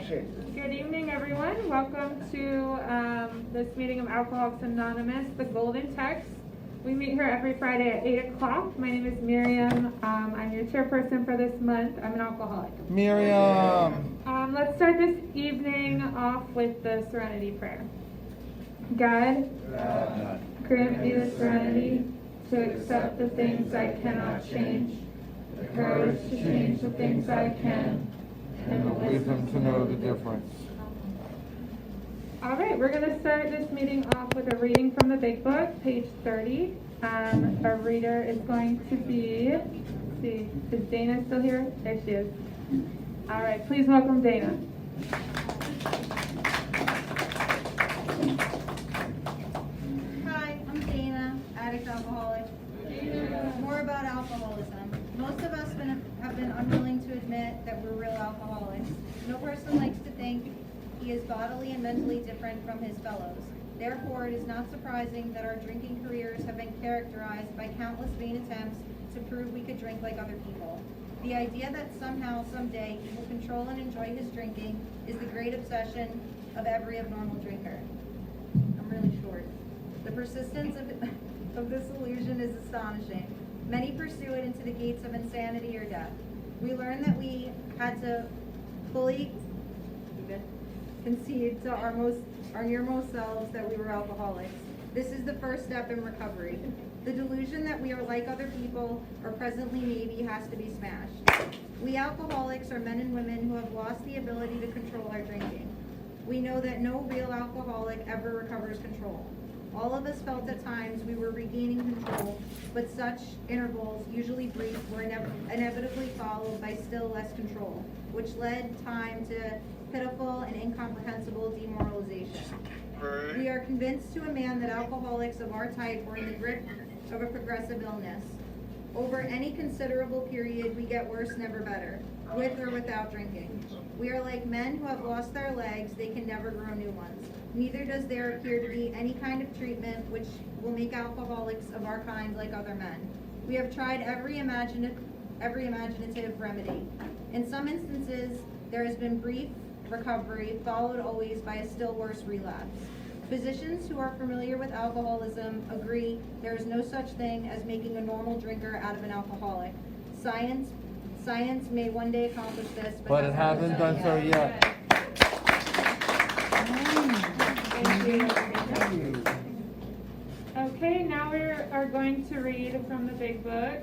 Good evening, everyone. Welcome to this meeting of Alcoholics Anonymous, the Golden Text. We meet here every Friday at 8 o'clock. My name is Miriam. I'm your chairperson for this month. I'm an alcoholic. Miriam. Let's start this evening off with the Serenity Prayer. God, grant me the serenity to accept the things I cannot change, the courage to change the things I can, And the wisdom to know the difference. All right, we're going to start this meeting off with a reading from the Big Book, page 30. Our reader is going to be, let's see, is Dana still here? There she is. All right, please welcome Dana. Hi, I'm Dana, addict alcoholic. More about alcoholism. Most of us have been unwilling to admit that we're real alcoholics. No person likes to think he is bodily and mentally different from his fellows. Therefore, it is not surprising that our drinking careers have been characterized by countless vain attempts to prove we could drink like other people. The idea that somehow, someday, he will control and enjoy his drinking is the great obsession of every abnormal drinker. I'm really short. The persistence of this illusion is astonishing. Many pursue it into the gates of insanity or death. We learned that we had to fully concede to our nearmost selves that we were alcoholics. This is the first step in recovery. The delusion that we are like other people, or presently maybe, has to be smashed. We alcoholics are men and women who have lost the ability to control our drinking. We know that no real alcoholic ever recovers control. All of us felt at times we were regaining control, but such intervals, usually brief, were inevitably followed by still less control, which led time to pitiful and incomprehensible demoralization. We are convinced to a man that alcoholics of our type were in the grip of a progressive illness. Over any considerable period, we get worse, never better, with or without drinking. We are like men who have lost their legs, they can never grow new ones. Neither does there appear to be any kind of treatment which will make alcoholics of our kind like other men. We have tried every imaginative remedy. In some instances, there has been brief recovery, followed always by a still worse relapse. Physicians who are familiar with alcoholism agree there is no such thing as making a normal drinker out of an alcoholic. Science may one day accomplish this, But it hasn't done so yet. Thank you. Okay, now we are going to read from the Big Book,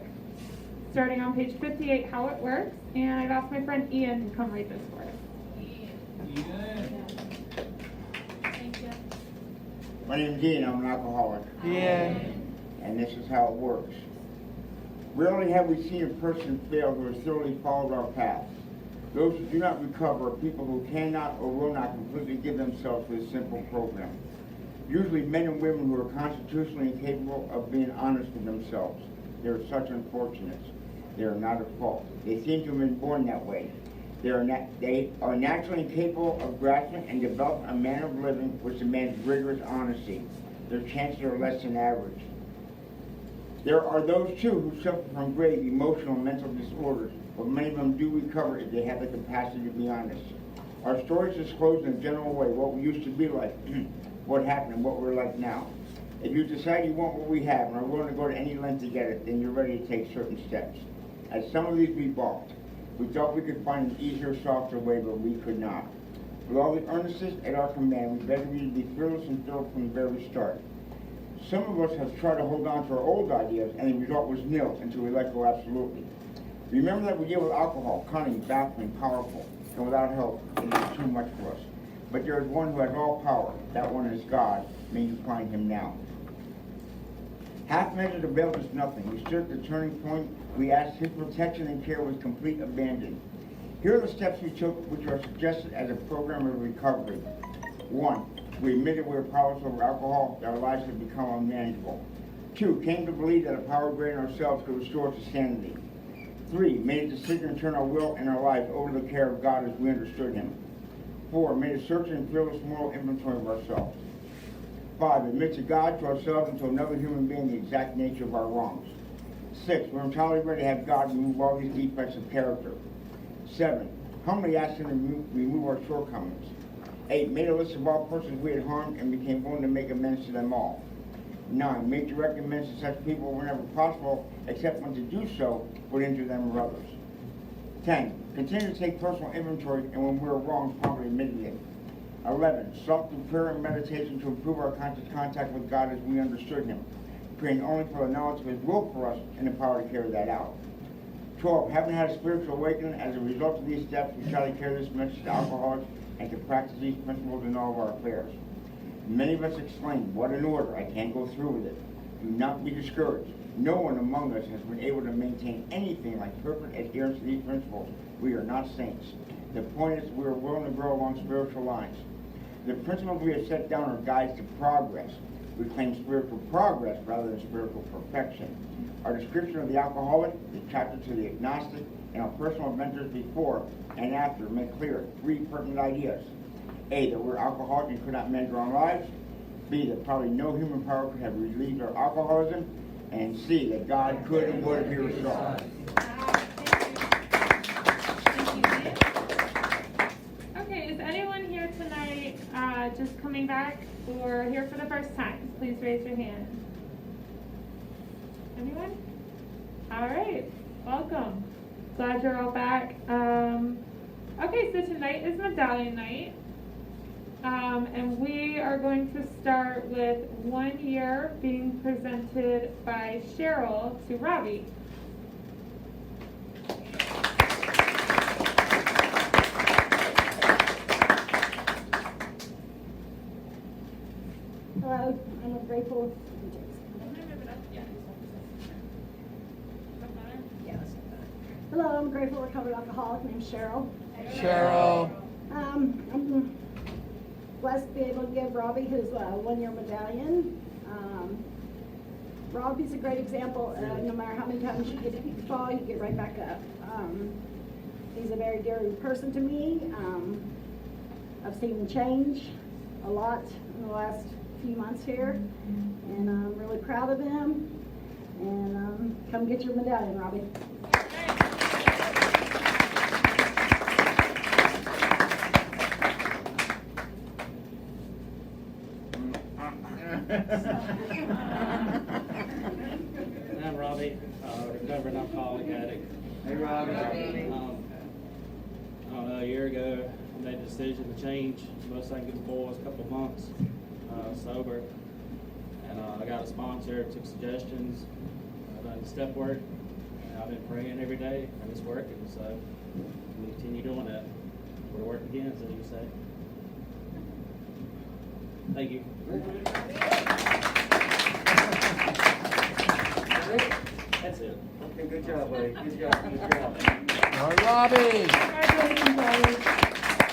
starting on page 58, How It Works. And I've asked my friend Ian to come read this for us. My name's Ian, I'm an alcoholic. Yeah. And this is how it works. Rarely have we seen a person fail who has thoroughly followed our path. Those who do not recover are people who cannot or will not completely give themselves to this simple program. Usually men and women who are constitutionally incapable of being honest with themselves. They are such unfortunates. They are not at fault. They seem to have been born that way. They are naturally incapable of grasping and developing a manner of living which demands rigorous honesty. Their chances are less than average. There are those, too, who suffer from grave emotional and mental disorders, but many of them do recover if they have the capacity to be honest. Our stories disclose in a general way what we used to be like, what happened, and what we're like now. If you decide you want what we have and are willing to go to any length to get it, then you're ready to take certain steps. At some of these we balked. We thought we could find an easier, softer way, but we could not. With all the earnestness at our command, we begged you to be fearless and thorough from the very start. Some of us have tried to hold on to our old ideas, and the result was nil until we let go absolutely. Remember that we deal with alcohol, cunning, baffling, powerful, and without help, it is too much for us. But there is one who has all power. That one is God. May you find him now. Half-measured availed us nothing. We stood at the turning point. We asked his protection and care with complete abandon. Here are the steps we took, which are suggested as a program of recovery. 1. We admitted we were powerless over alcohol, that our lives had become unmanageable. 2. Came to believe that a power greater than ourselves could restore us to sanity. 3. Made a decision to turn our will and our lives over to the care of God as we understood him. 4. Made a searching and fearless moral inventory of ourselves. 5. Admit to God, to ourselves, and to another human being the exact nature of our wrongs. 6. We're entirely ready to have God remove all these defects of character. 7. humbly asked him to remove our shortcomings. 8, made a list of all persons we had harmed and became willing to make amends to them all. 9, made direct amends to such people whenever possible, except when to do so would injure them or others. 10, continue to take personal inventory and when we were wrong, promptly admitted it. 11, sought through prayer and meditation to improve our conscious contact with God as we understood Him, praying only for the knowledge of His will for us and the power to carry that out. 12, having had a spiritual awakening as a result of these steps, we try to carry this message to alcoholics and to practice these principles in all of our affairs. Many of us exclaim, "What an order, I can't go through with it." Do not be discouraged. No one among us has been able to maintain anything like perfect adherence to these principles. We are not saints. The point is we are willing to grow along spiritual lines. The principles we have set down are guides to progress. We claim spiritual progress rather than spiritual perfection. Our description of the alcoholic, the chapter to the agnostic, and our personal adventures before and after make clear 3 pertinent ideas. A, that we're alcoholics and could not manage our own lives. B, that probably no human power could have relieved our alcoholism. And C, that God could and would if He resolved. Okay, is anyone here tonight just coming back or here for the first time? Please raise your hand. Anyone? All right, welcome. Glad you're all back. Okay, so tonight is Medallion night. And we are going to start with 1 year being presented by Cheryl to Robbie. Hello, I'm grateful. Hello, I'm a grateful recovered alcoholic named Cheryl. Cheryl. I'm blessed to be able to give Robbie his 1 year medallion. Robbie's a great example. No matter how many times you fall, you get right back up. He's a very dear person to me. I've seen him change a lot in the last few months here, and I'm really proud of him. And come get your medallion, Robbie. I'm Robbie, recovered alcoholic addict. Hey, Robbie. I don't know, a year ago, I made a decision to change. Most I can get for was a couple of months sober. And I got a sponsor, took suggestions, done step work. And I've been praying every day, and it's working. So I'm continue doing that. Where the work begins, as you say. Thank you. That's it. Okay, good job, buddy. Good job. Good job. All right, Robbie. Congratulations, Robbie.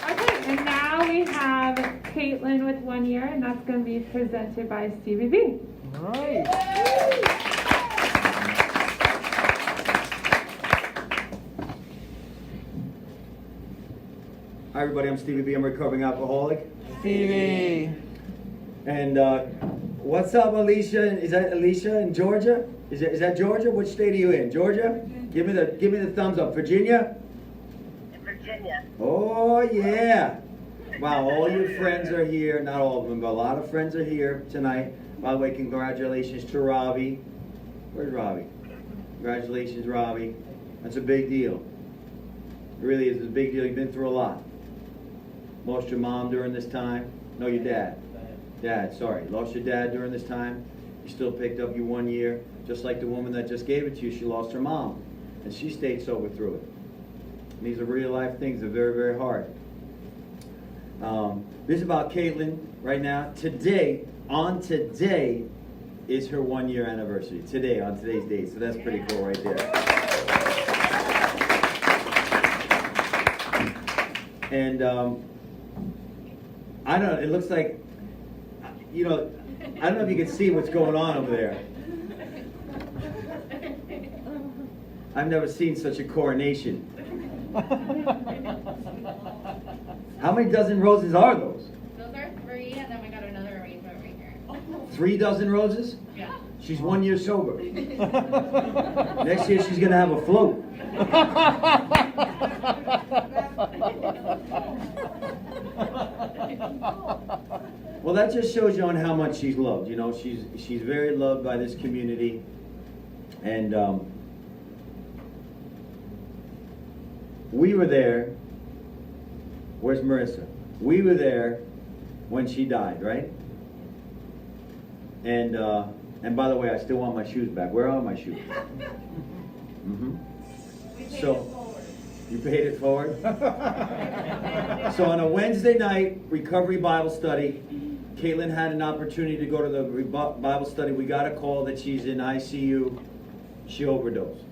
Okay, and now we have Caitlin with 1 year, and that's going to be presented by Stevie B. All right. Hi, everybody. I'm Stevie B. I'm a recovering alcoholic. Stevie. And what's up, Alicia? Is that Alicia in Georgia? Is that Georgia? Which state are you in? Georgia? Give me the thumbs up. Virginia? Virginia. Oh yeah! Wow, all your friends are here. Not all of them, but a lot of friends are here tonight. By the way, congratulations to Robbie. Where's Robbie? Congratulations, Robbie. That's a big deal. It really is a big deal. You've been through a lot. Lost your mom during this time. No, your dad. Dad, sorry. Lost your dad during this time. You still picked up your 1 year. Just like the woman that just gave it to you, she lost her mom. And she stayed sober through it. And these are real life things. They're very, very hard. This is about Caitlin right now. Today is her 1 year anniversary. Today, on today's date. So that's pretty cool right there. And I don't know, it looks like, you know, I don't know if you can see what's going on over there. I've never seen such a coronation. How many dozen roses are those? Those are 3, and then we got another arrangement right here. 3 dozen roses? Yeah. She's 1 year sober. Next year she's gonna have a float. Well, that just shows you on how much she's loved. You know, she's very loved by this community. And we were there. Where's Marissa? We were there when she died, right? And by the way, I still want my shoes back. Where are my shoes? Mm-hmm. So, you paid it forward? So on a Wednesday night recovery Bible study, Caitlin had an opportunity to go to the Bible study. We got a call that she's in ICU. She overdosed.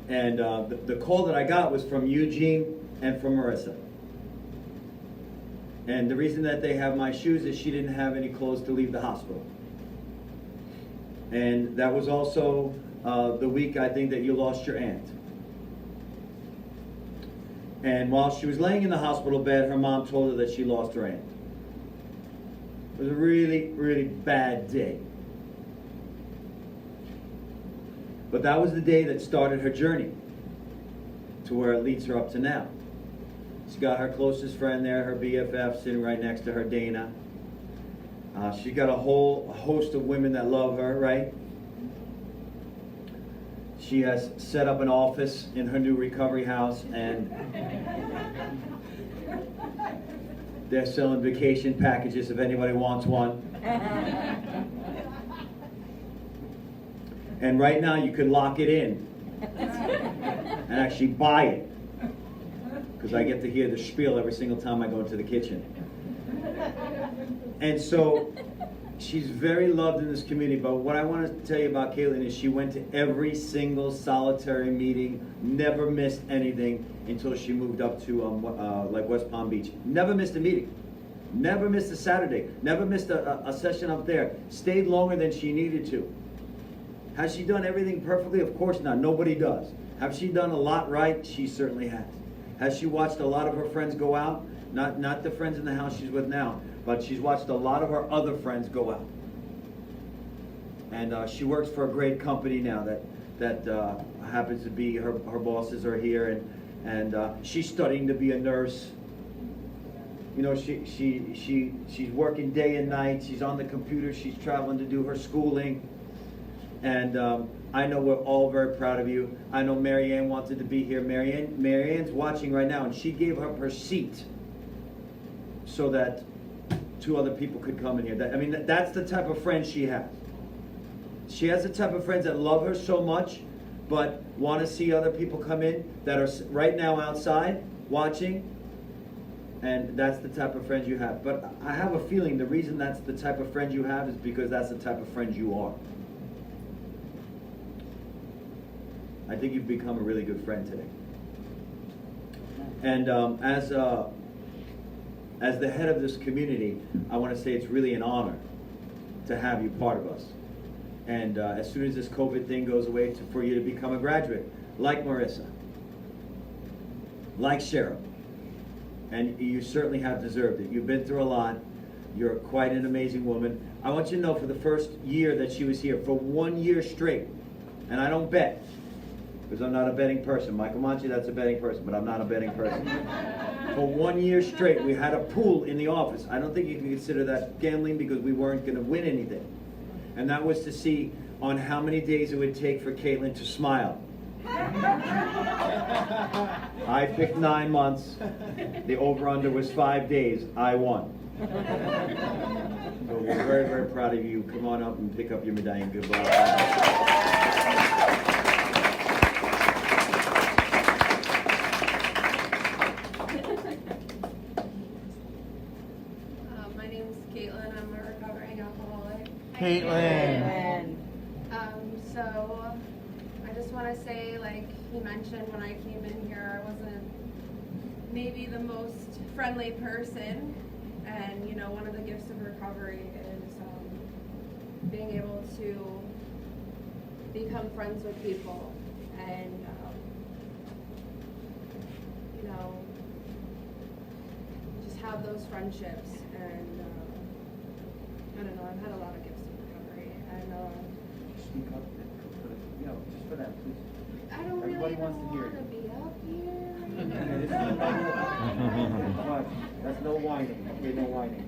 And the call that I got was from Eugene and from Marissa. And the reason that they have my shoes is she didn't have any clothes to leave the hospital. And that was also the week, I think, that you lost your aunt. And while she was laying in the hospital bed, her mom told her that she lost her aunt. It was a really, really bad day. But that was the day that started her journey to where it leads her up to now. She's got her closest friend there, her BFF, sitting right next to her, Dana. She's got a whole host of women that love her, right? She has set up an office in her new recovery house, and they're selling vacation packages if anybody wants one. And right now you could lock it in and actually buy it, because I get to hear the spiel every single time I go into the kitchen. And so she's very loved in this community, but what I want to tell you about Caitlin is she went to every single solitary meeting, never missed anything until she moved up to like West Palm Beach. Never missed a meeting. Never missed a Saturday. Never missed a session up there. Stayed longer than she needed to. Has she done everything perfectly? Of course not. Nobody does. Have she done a lot right? She certainly has. Has she watched a lot of her friends go out? Not the friends in the house she's with now, but she's watched a lot of her other friends go out. And she works for a great company now that happens to be, her bosses are here, and she's studying to be a nurse. You know, she's working day and night. She's on the computer. She's traveling to do her schooling. And I know we're all very proud of you. I know Marianne wanted to be here. Marianne's watching right now, and she gave up her seat so that 2 other people could come in here. That's the type of friend she has. She has the type of friends that love her so much, but want to see other people come in that are right now outside watching. And that's the type of friends you have. But I have a feeling the reason that's the type of friend you have is because that's the type of friend you are. I think you've become a really good friend today. And as the head of this community, I want to say it's really an honor to have you part of us. And as soon as this COVID thing goes away, for you to become a graduate, like Marissa, like Cheryl. And you certainly have deserved it. You've been through a lot. You're quite an amazing woman. I want you to know, for the first year that she was here, for 1 year straight, and I don't bet, because I'm not a betting person. Michael Manchi, that's a betting person, but I'm not a betting person. For 1 year straight, we had a pool in the office. I don't think you can consider that gambling, because we weren't going to win anything. And that was to see on how many days it would take for Caitlin to smile. I picked 9 months. The over-under was 5 days. I won. So we're very, very proud of you. Come on up and pick up your medallion. Goodbye. My name's Caitlin. I'm a recovering alcoholic. Caitlin. So I just want to say, like he mentioned, when I came in here, I wasn't maybe the most friendly person. And, you know, one of the gifts of recovery is being able to become friends with people and, you know, just have those friendships. And I don't know, I've had a lot of gifts of recovery. And Speak up. You know, just for that, please. I don't Everybody really wants to hear want to you. be up here. Come on. That's no whining. Okay, no whining.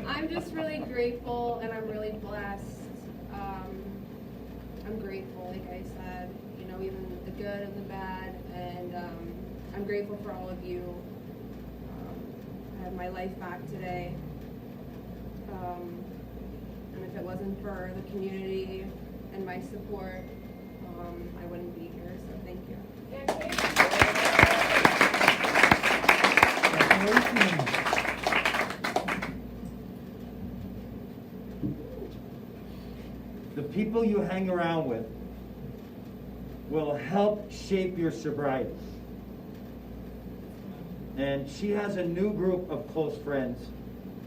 I'm just really grateful and I'm really blessed. I'm grateful, like I said, you know, even the good and the bad, and I'm grateful for all of you. I have my life back today. And if it wasn't for the community and my support, I wouldn't be here, so thank you. The people you hang around with will help shape your sobriety. And she has a new group of close friends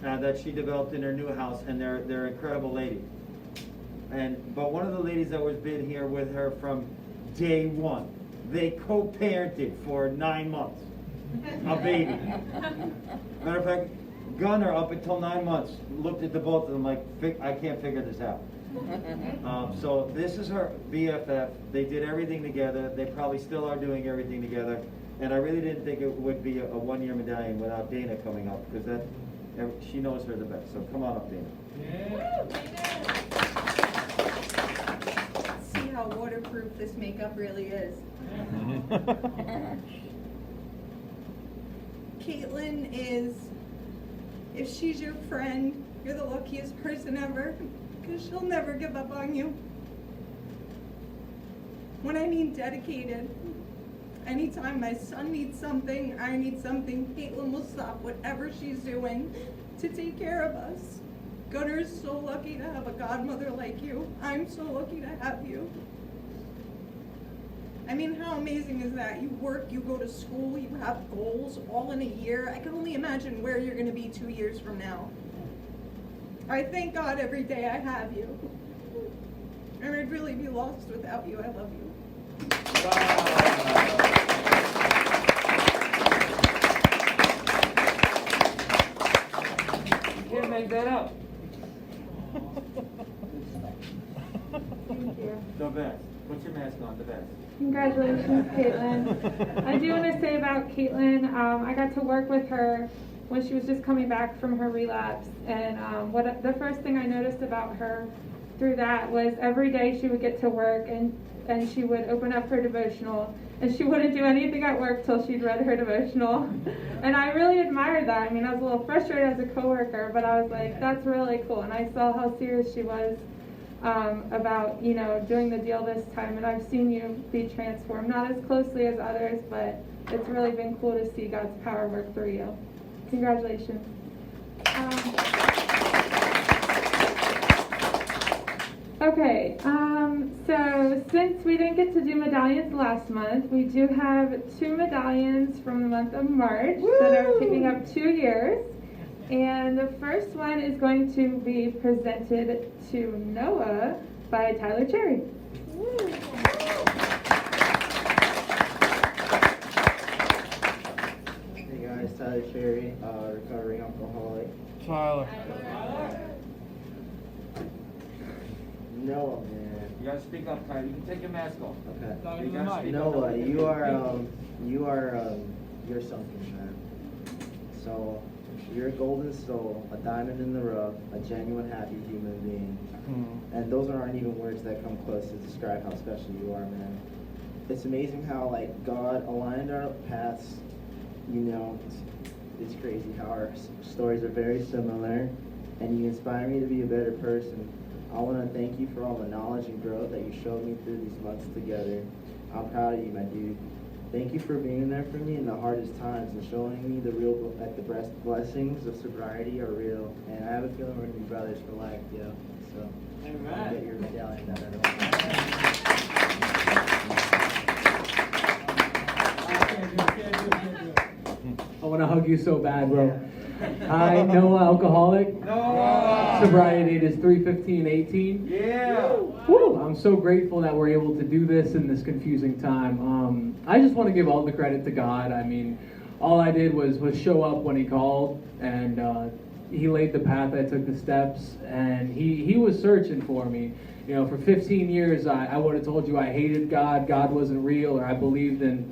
that she developed in her new house, and they're incredible ladies. But one of the ladies that was been here with her from day one, they co-parented for 9 months, a baby. Matter of fact, Gunnar, up until 9 months, looked at the both of them like, I can't figure this out. So this is her BFF. They did everything together. They probably still are doing everything together. And I really didn't think it would be a one-year medallion without Dana coming up, because she knows her the best. So come on up, Dana. See how waterproof this makeup really is. Caitlin is, if she's your friend, you're the luckiest person ever, because she'll never give up on you. When I mean dedicated, anytime my son needs something, I need something, Caitlin will stop whatever she's doing to take care of us. Gunner's so lucky to have a godmother like you. I'm so lucky to have you. I mean, how amazing is that? You work, you go to school, you have goals all in a year. I can only imagine where you're going to be 2 years from now. I thank God every day I have you. And I'd really be lost without you. I love you. You can't make that up. Thank you. The best. Put your mask on, the best. Congratulations, Caitlin. I do want to say about Caitlin, I got to work with her when she was just coming back from her relapse, and the first thing I noticed about her through that was every day she would get to work and she would open up her devotional, and she wouldn't do anything at work till she'd read her devotional. And I really admired that. I mean, I was a little frustrated as a coworker, but I was like, that's really cool. And I saw how serious she was about, you know, doing the deal this time, and I've seen you be transformed, not as closely as others, but it's really been cool to see God's power work through you. Congratulations. Okay, so since we didn't get to do medallions last month, we do have 2 medallions from the month of March that are picking up 2 years. And the first one is going to be presented to Noah by Tyler Cherry. Hey guys, Tyler Cherry, recovering alcoholic. Tyler. Noah, man. You gotta speak up, Tyler. You can take your mask off. Okay. You gotta speak up. Noah, you're something, man. So, you're a golden soul, a diamond in the rough, a genuine happy human being. And those aren't even words that come close to describe how special you are, man. It's amazing how, like, God aligned our paths. You know, it's crazy how our stories are very similar, and you inspire me to be a better person. I want to thank you for all the knowledge and growth that you showed me through these months together. I'm proud of you, my dude. Thank you for being there for me in the hardest times and showing me the real, like, the blessings of sobriety are real. And I have a feeling we're gonna be brothers for life, yo. So, Amen. get your medallion down there. I want to hug you so bad, bro. Hi, Noah, alcoholic. No! Sobriety date is 3/15/18. Yeah! Woo! I'm so grateful that we're able to do this in this confusing time. I just want to give all the credit to God. I mean, all I did was show up when He called, and He laid the path. I took the steps, and He was searching for me. You know, for 15 years, I would have told you I hated God. God wasn't real, or I believed in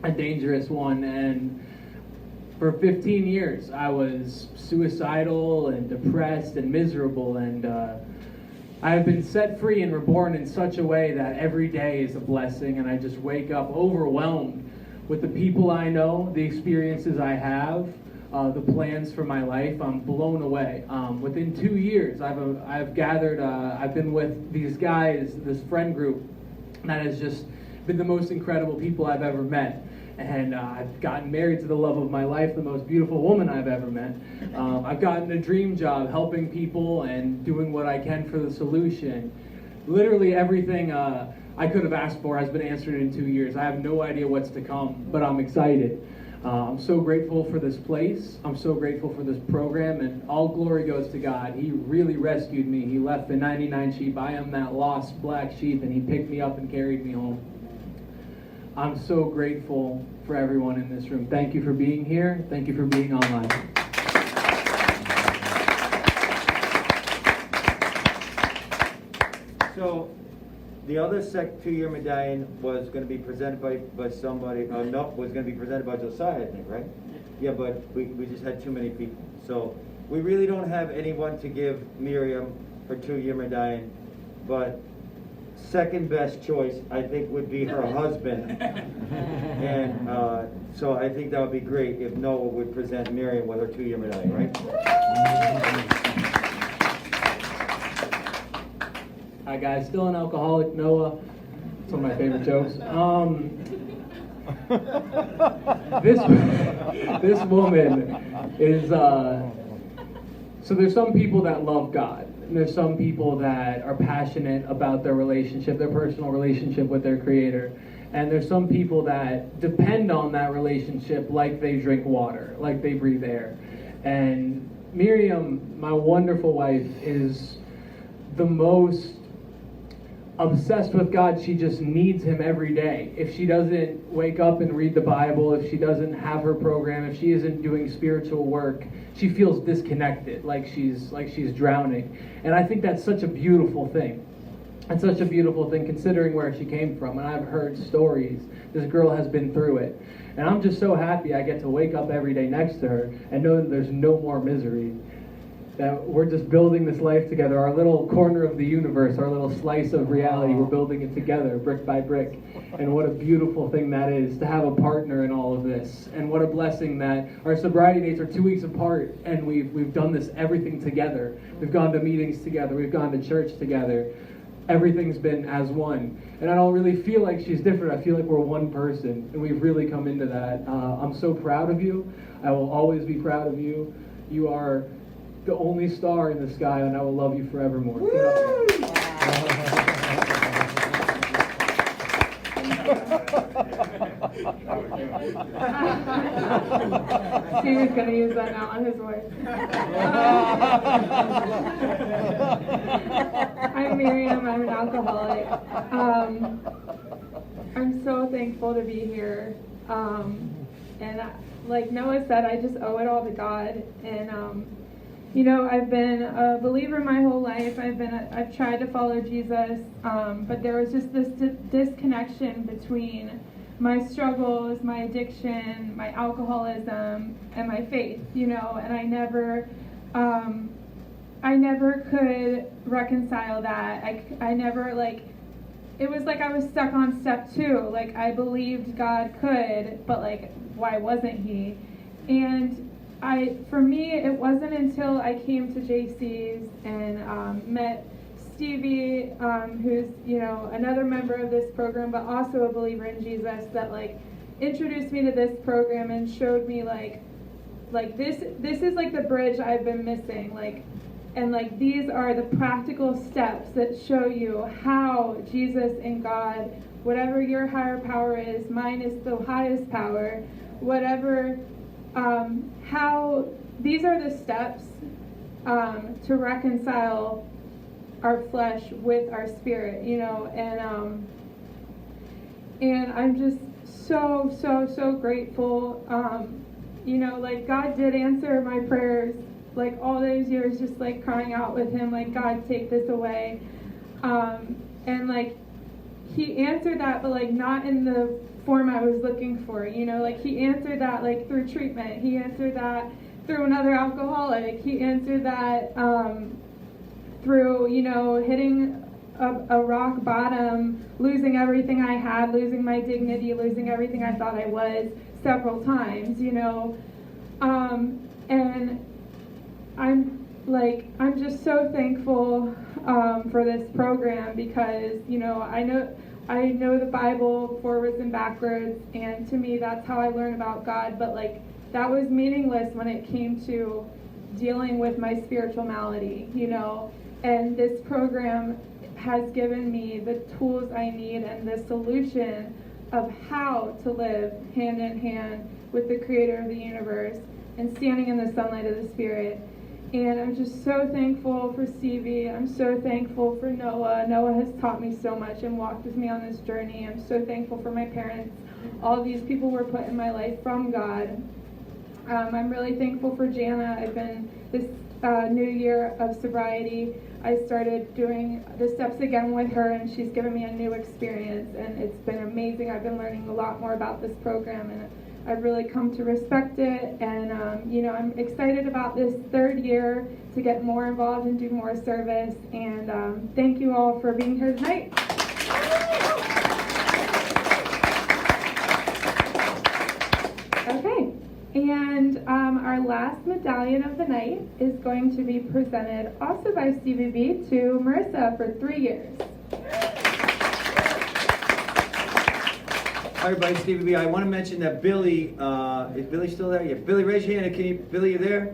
a dangerous one, and For 15 years, I was suicidal and depressed and miserable, and I have been set free and reborn in such a way that every day is a blessing, and I just wake up overwhelmed with the people I know, the experiences I have, the plans for my life. I'm blown away. Within 2 years, I've gathered, I've been with these guys, this friend group, that has just been the most incredible people I've ever met. And I've gotten married to the love of my life, the most beautiful woman I've ever met. I've gotten a dream job helping people and doing what I can for the solution. Literally everything I could have asked for has been answered in 2 years. I have no idea what's to come, but I'm excited. I'm so grateful for this place. I'm so grateful for this program, and all glory goes to God. He really rescued me. He left the 99 sheep. I am that lost black sheep, and he picked me up and carried me home. I'm so grateful for everyone in this room. Thank you for being here. Thank you for being online. So, the other 2-year medallion was going to be presented by somebody, no, was going to be presented by Josiah, I think, right? Yeah, but we just had too many people. So, we really don't have anyone to give Miriam her 2-year medallion, but second best choice, I think, would be her husband. And so I think that would be great if Noah would present Miriam with her 2-year medallion, right? Hi guys, still an alcoholic, Noah. It's one of my favorite jokes. This woman is, so there's some people that love God. And there's some people that are passionate about their relationship, their personal relationship with their Creator. And there's some people that depend on that relationship like they drink water, like they breathe air. And Miriam, my wonderful wife, is the most obsessed with God. She just needs him every day. If she doesn't wake up and read the Bible, if she doesn't have her program, if she isn't doing spiritual work, she feels disconnected, like she's drowning. And I think that's such a beautiful thing. It's such a beautiful thing considering where she came from. And I've heard stories. This girl has been through it. And I'm just so happy I get to wake up every day next to her and know that there's no more misery. That we're just building this life together, our little corner of the universe, our little slice of reality, we're building it together, brick by brick. And what a beautiful thing that is, to have a partner in all of this. And what a blessing that our sobriety dates are 2 weeks apart, and we've done this, everything together. We've gone to meetings together, we've gone to church together. Everything's been as one. And I don't really feel like she's different, I feel like we're one person, and we've really come into that. I'm so proud of you. I will always be proud of you. You are the only star in the sky, and I will love you forevermore. He was going to use that now on his voice. I'm Miriam. I'm an alcoholic. I'm so thankful to be here. And like Noah said, I just owe it all to God. And you know, I've been a believer my whole life. I've tried to follow Jesus, but there was just this disconnection between my struggles, my addiction, my alcoholism, and my faith. You know, and I never could reconcile that. I never, like, it was like I was stuck on step 2. Like, I believed God could, but like, why wasn't He? And for me, it wasn't until I came to JC's and met Stevie, who's, you know, another member of this program, but also a believer in Jesus, that like introduced me to this program and showed me like this is like the bridge I've been missing, like, and like these are the practical steps that show you how Jesus and God, whatever your higher power is, mine is the highest power, whatever. How these are the steps to reconcile our flesh with our spirit, you know, and I'm just so grateful. You know, like God did answer my prayers, like all those years, just like crying out with Him, like, God, take this away, and like He answered that, but like not in the form I was looking for. You know, like he answered that like through treatment. He answered that through another alcoholic. He answered that through, you know, hitting a rock bottom, losing everything I had, losing my dignity, losing everything I thought I was several times, you know. And I'm just so thankful for this program because, you know, I know the Bible forwards and backwards, and to me that's how I learn about God, but like that was meaningless when it came to dealing with my spiritual malady, you know. And this program has given me the tools I need and the solution of how to live hand in hand with the creator of the universe and standing in the sunlight of the Spirit. And I'm just so thankful for Stevie. I'm so thankful for Noah. Noah has taught me so much and walked with me on this journey. I'm so thankful for my parents. All these people were put in my life from God. I'm really thankful for Jana. I've been this new year of sobriety, I started doing the steps again with her, and she's given me a new experience, and it's been amazing. I've been learning a lot more about this program, and I've really come to respect it. And you know, I'm excited about this third year to get more involved and do more service. And thank you all for being here tonight. Okay. And our last medallion of the night is going to be presented also by Stevie B to Marissa for 3 years. Hi everybody, Stevie B. I want to mention that Billy, is Billy still there? Yeah, Billy, raise your hand. Billy, you there?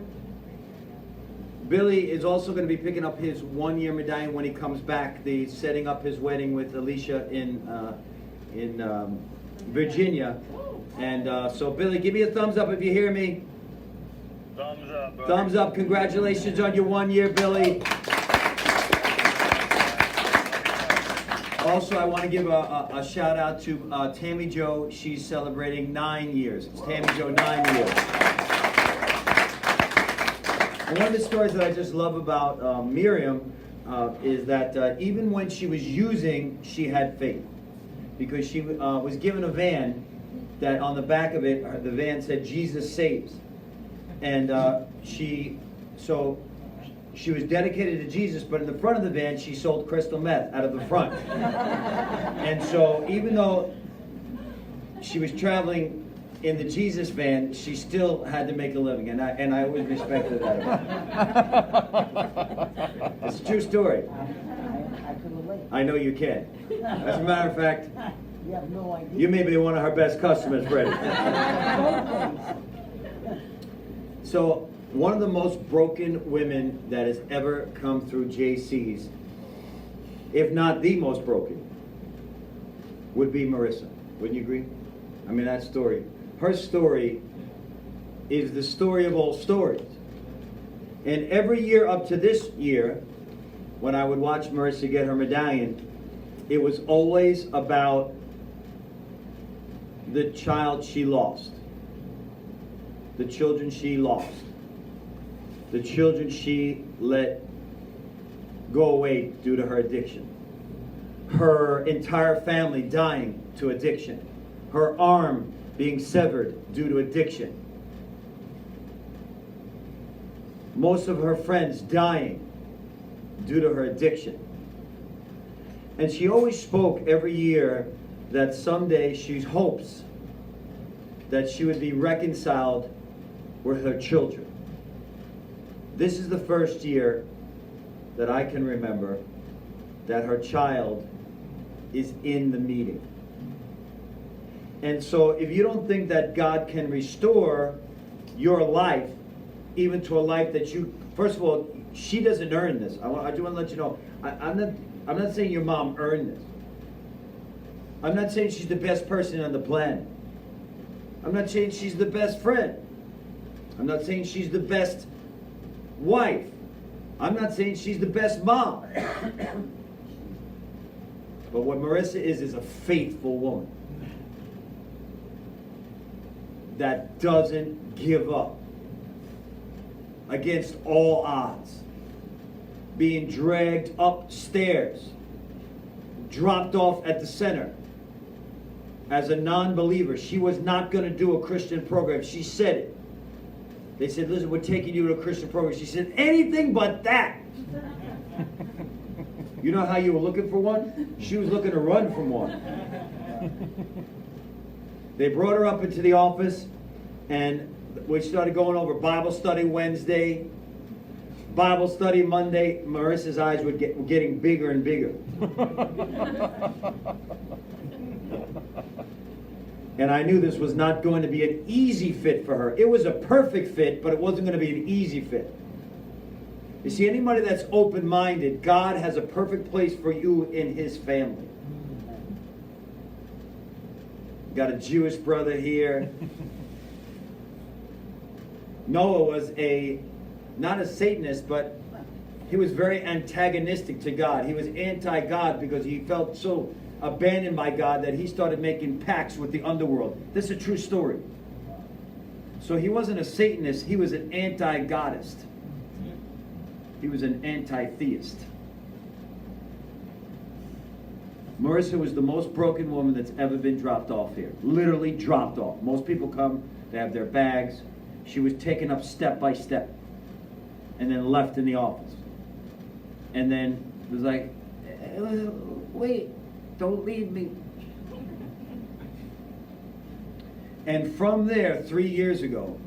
Billy is also going to be picking up his 1 year medallion when he comes back. The setting up his wedding with Alicia in Virginia. And so, Billy, give me a thumbs up if you hear me. Thumbs up, buddy. Thumbs up. Congratulations on your 1 year, Billy. Also, I want to give a shout out to Tammy Jo. She's celebrating 9 years. It's Tammy Jo, 9 years. And one of the stories that I just love about Miriam is that even when she was using, she had faith. Because she was given a van that on the back of it, the van said, "Jesus saves." And she was dedicated to Jesus, but in the front of the van, she sold crystal meth out of the front. And so even though she was traveling in the Jesus van, she still had to make a living, and I always respected that about her. It's a true story. I could relate. I know you can. As a matter of fact, You have no idea. you may be one of her best customers, Freddie. So, one of the most broken women that has ever come through JC's, if not the most broken, would be Marissa. Wouldn't you agree? I mean, that story. Her story is the story of all stories. And every year up to this year, when I would watch Marissa get her medallion, it was always about the child she lost, the children she lost, the children she let go away due to her addiction, her entire family dying to addiction, her arm being severed due to addiction, most of her friends dying due to her addiction. And she always spoke every year that someday she hopes that she would be reconciled with her children. This is the first year that I can remember that her child is in the meeting. And so if you don't think that God can restore your life, even to a life that you, first of all, she doesn't earn this. I do want to let you know, I'm not saying your mom earned this. I'm not saying she's the best person on the planet. I'm not saying she's the best friend. I'm not saying she's the best wife. I'm not saying she's the best mom. But what Marissa is a faithful woman that doesn't give up against all odds. Being dragged upstairs, dropped off at the center, as a non-believer. She was not going to do a Christian program. She said it. They said, listen, we're taking you to a Christian program. She said, anything but that. You know how you were looking for one? She was looking to run from one. They brought her up into the office, and we started going over Bible study Wednesday, Bible study Monday. Marissa's eyes were getting bigger and bigger. And I knew this was not going to be an easy fit for her. It was a perfect fit, but it wasn't going to be an easy fit. You see, anybody that's open-minded, God has a perfect place for you in His family. Got a Jewish brother here. Noah was not a Satanist, but he was very antagonistic to God. He was anti-God because he felt so abandoned by God that he started making pacts with the underworld. This is a true story. So he wasn't a Satanist, he was an anti-Godist. He was an anti-theist. Marissa was the most broken woman that's ever been dropped off here. Literally dropped off. Most people come, they have their bags. She was taken up step by step and then left in the office. And then it was like, wait, don't leave me. And from there, 3 years ago,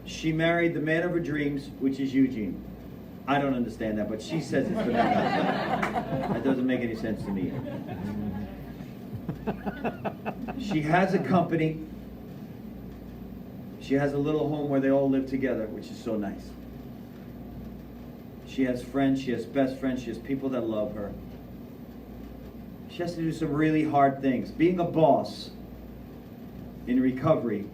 she married the man of her dreams, which is Eugene. I don't understand that, but she says it's the man. That doesn't make any sense to me. She has a company. She has a little home where they all live together, which is so nice. She has friends, she has best friends, she has people that love her. She has to do some really hard things. Being a boss in recovery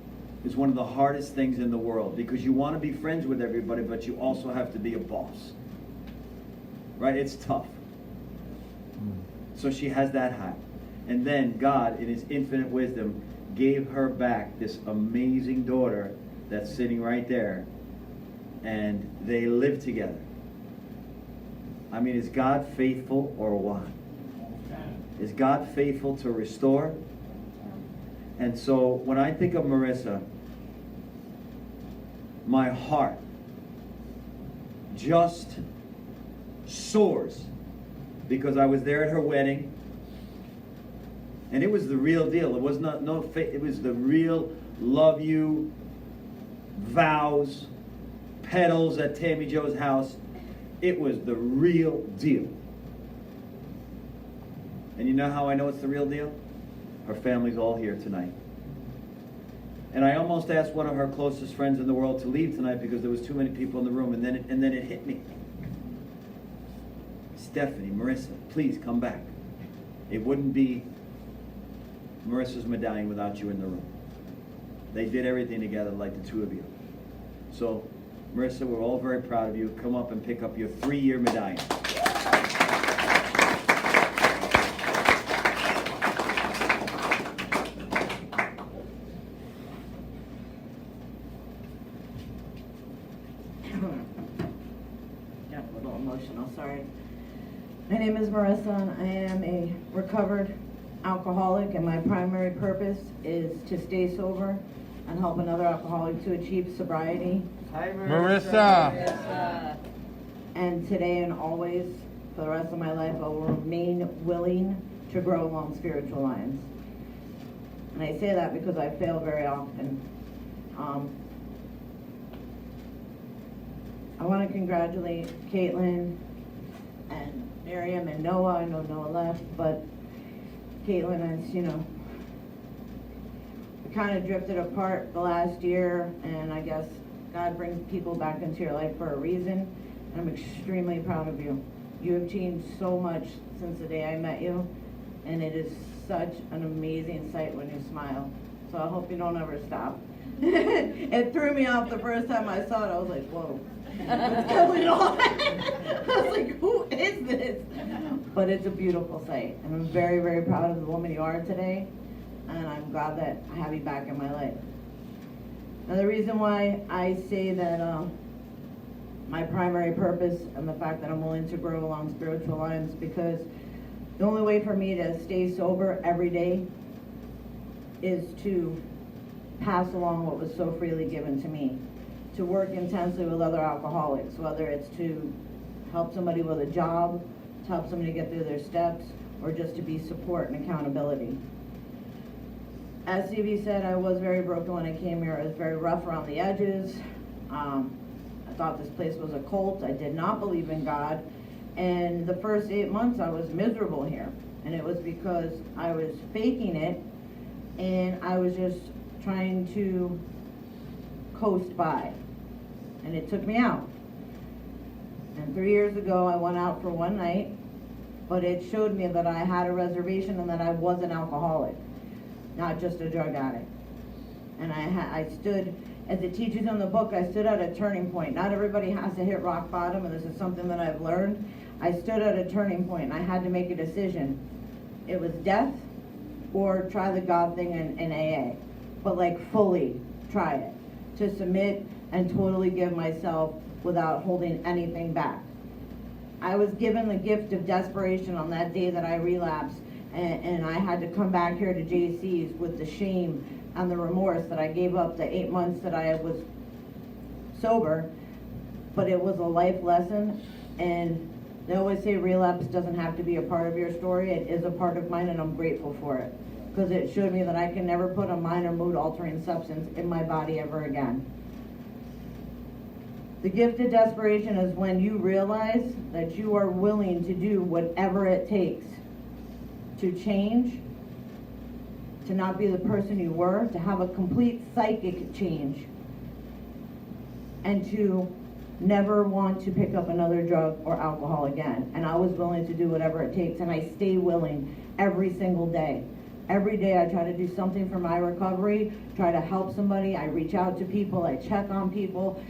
is one of the hardest things in the world because you want to be friends with everybody, but you also have to be a boss. Right? It's tough. So she has that hat. And then God, in His infinite wisdom, gave her back this amazing daughter that's sitting right there, and they live together. I mean, is God faithful or what? Is God faithful to restore? And so when I think of Marissa, my heart just soars because I was there at her wedding, and it was the real deal. It was no fake. It was the real love you, vows, petals at Tammy Joe's house. It was the real deal. And you know how I know it's the real deal? Her family's all here tonight. And I almost asked one of her closest friends in the world to leave tonight because there was too many people in the room, and then it hit me. Stephanie, Marissa, please come back. It wouldn't be Marissa's Medallion without you in the room. They did everything together like the two of you. So, Marissa, we're all very proud of you. Come up and pick up your 3-year medallion. Got a little emotional, sorry. My name is Marissa, and I am a recovered alcoholic, and my primary purpose is to stay sober and help another alcoholic to achieve sobriety. Hi, Marissa. And today and always, for the rest of my life, I will remain willing to grow along spiritual lines. And I say that because I fail very often. I want to congratulate Caitlin and Miriam and Noah. I know Noah left, but Caitlin is, we kind of drifted apart the last year, and I guess God brings people back into your life for a reason. And I'm extremely proud of you. You have changed so much since the day I met you, and it is such an amazing sight when you smile. So I hope you don't ever stop. It threw me off the first time I saw it. I was like, whoa, what's going on? I was like, who is this? But it's a beautiful sight, and I'm very, very proud of the woman you are today, and I'm glad that I have you back in my life. Now, the reason why I say that my primary purpose and the fact that I'm willing to grow along spiritual lines, because The only way for me to stay sober every day is to pass along what was so freely given to me, to work intensely with other alcoholics, whether it's to help somebody with a job, to help somebody get through their steps, or just to be support and accountability. As Stevie said, I was very broken when I came here. I was very rough around the edges. I thought this place was a cult. I did not believe in God. And the first 8 months I was miserable here. And it was because I was faking it, and I was just trying to coast by. And it took me out. And 3 years ago I went out for one night, but it showed me that I had a reservation and that I was an alcoholic, not just a drug addict. And I stood, as it teaches in the book, I stood at a turning point. Not everybody has to hit rock bottom, and this is something that I've learned. I stood at a turning point, and I had to make a decision. It was death or try the God thing in AA, but like fully try it, to submit and totally give myself without holding anything back. I was given the gift of desperation on that day that I relapsed, and I had to come back here to JC's with the shame and the remorse that I gave up the 8 months that I was sober. But it was a life lesson, and they always say relapse doesn't have to be a part of your story. It is a part of mine, and I'm grateful for it, because it showed me that I can never put a minor mood altering substance in my body ever again. The gift of desperation is when you realize that you are willing to do whatever it takes to change, to not be the person you were, to have a complete psychic change, and to never want to pick up another drug or alcohol again. And I was willing to do whatever it takes, and I stay willing every single day. Every day I try to do something for my recovery, try to help somebody, I reach out to people, I check on people,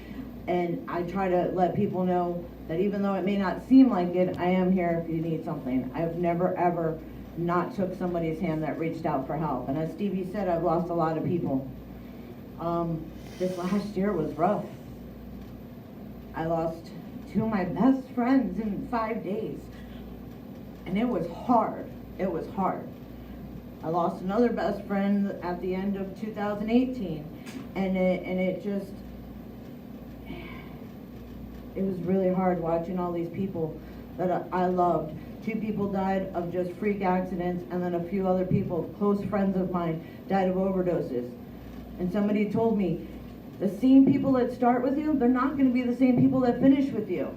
and I try to let people know that even though it may not seem like it, I am here if you need something. I've never ever not took somebody's hand that reached out for help. And as Stevie said, I've lost a lot of people. This last year was rough. I lost 2 of my best friends in 5 days. And it was hard. It was hard. I lost another best friend at the end of 2018. And it just, it was really hard watching all these people that I loved. 2 people died of just freak accidents, and then a few other people, close friends of mine, died of overdoses. And somebody told me, the same people that start with you, they're not going to be the same people that finish with you.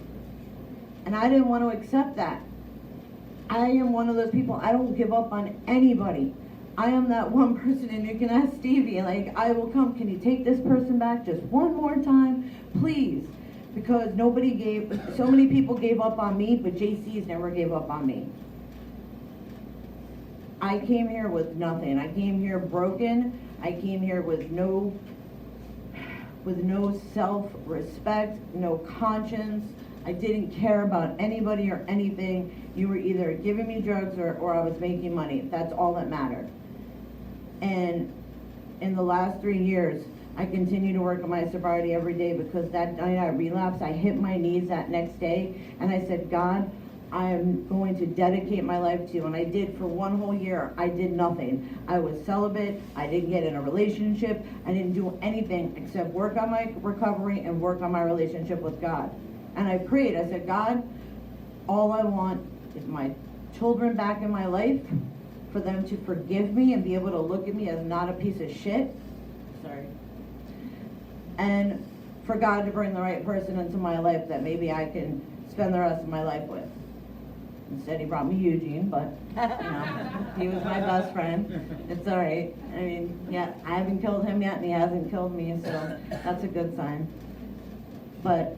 And I didn't want to accept that. I am one of those people, I don't give up on anybody. I am that one person, and you can ask Stevie, like, I will come, can you take this person back just one more time, please? Because so many people gave up on me, but JC's never gave up on me. I came here with nothing. I came here broken. I came here with no self-respect, no conscience. I didn't care about anybody or anything. You were either giving me drugs or I was making money. That's all that mattered. And in the last 3 years, I continue to work on my sobriety every day, because that night I relapsed, I hit my knees that next day, and I said, God, I am going to dedicate my life to you. And I did. For 1 whole year, I did nothing. I was celibate, I didn't get in a relationship, I didn't do anything except work on my recovery and work on my relationship with God. And I prayed, I said, God, all I want is my children back in my life, for them to forgive me and be able to look at me as not a piece of shit. Sorry. And for God to bring the right person into my life that maybe I can spend the rest of my life with. Instead, he brought me Eugene, but, he was my best friend. It's all right. I mean, yeah, I haven't killed him yet, and he hasn't killed me, so that's a good sign. But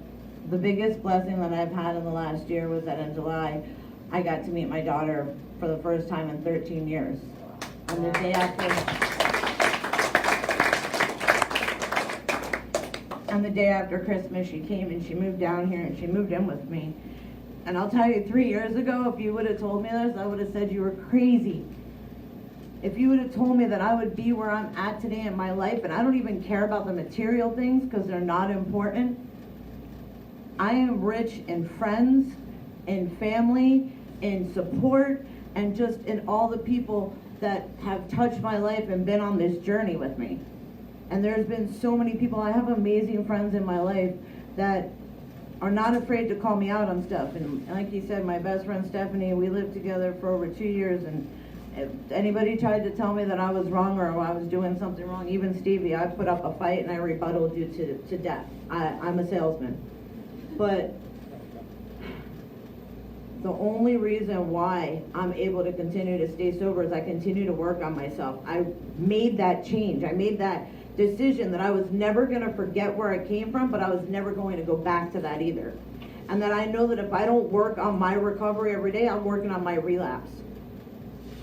the biggest blessing that I've had in the last year was that in July, I got to meet my daughter for the first time in 13 years. And the day after Christmas, she came and she moved down here and she moved in with me. And I'll tell you, 3 years ago, if you would have told me this, I would have said you were crazy. If you would have told me that I would be where I'm at today in my life, and I don't even care about the material things because they're not important. I am rich in friends, in family, in support, and just in all the people that have touched my life and been on this journey with me. And there's been so many people. I have amazing friends in my life that are not afraid to call me out on stuff. And like you said, my best friend Stephanie, we lived together for over 2 years, and if anybody tried to tell me that I was wrong or I was doing something wrong, even Stevie, I put up a fight and I rebutted you to death. I'm a salesman. But the only reason why I'm able to continue to stay sober is I continue to work on myself. I made that change. I made that decision that I was never going to forget where I came from, but I was never going to go back to that either. And that I know that if I don't work on my recovery every day, I'm working on my relapse.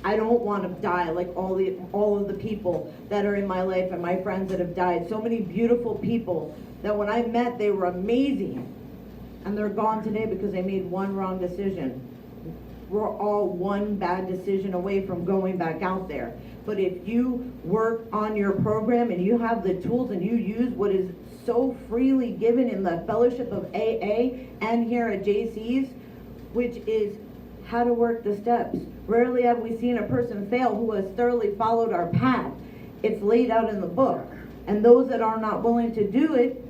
I don't want to die like all of the people that are in my life and my friends that have died. So many beautiful people that when I met, they were amazing. And they're gone today because they made one wrong decision. We're all one bad decision away from going back out there. But if you work on your program and you have the tools and you use what is so freely given in the fellowship of AA and here at JC's, which is how to work the steps. Rarely have we seen a person fail who has thoroughly followed our path. It's laid out in the book. And those that are not willing to do it,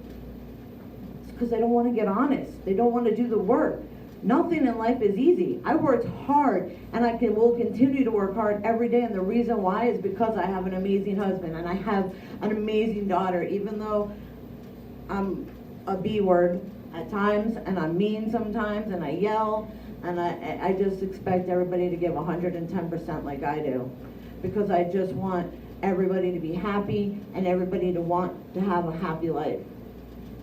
it's because they don't want to get honest. They don't want to do the work. Nothing in life is easy. I worked hard, and will continue to work hard every day. And the reason why is because I have an amazing husband and I have an amazing daughter. Even though I'm a B word at times, and I'm mean sometimes, and I yell, and I just expect everybody to give 110% like I do, because I just want everybody to be happy and everybody to want to have a happy life.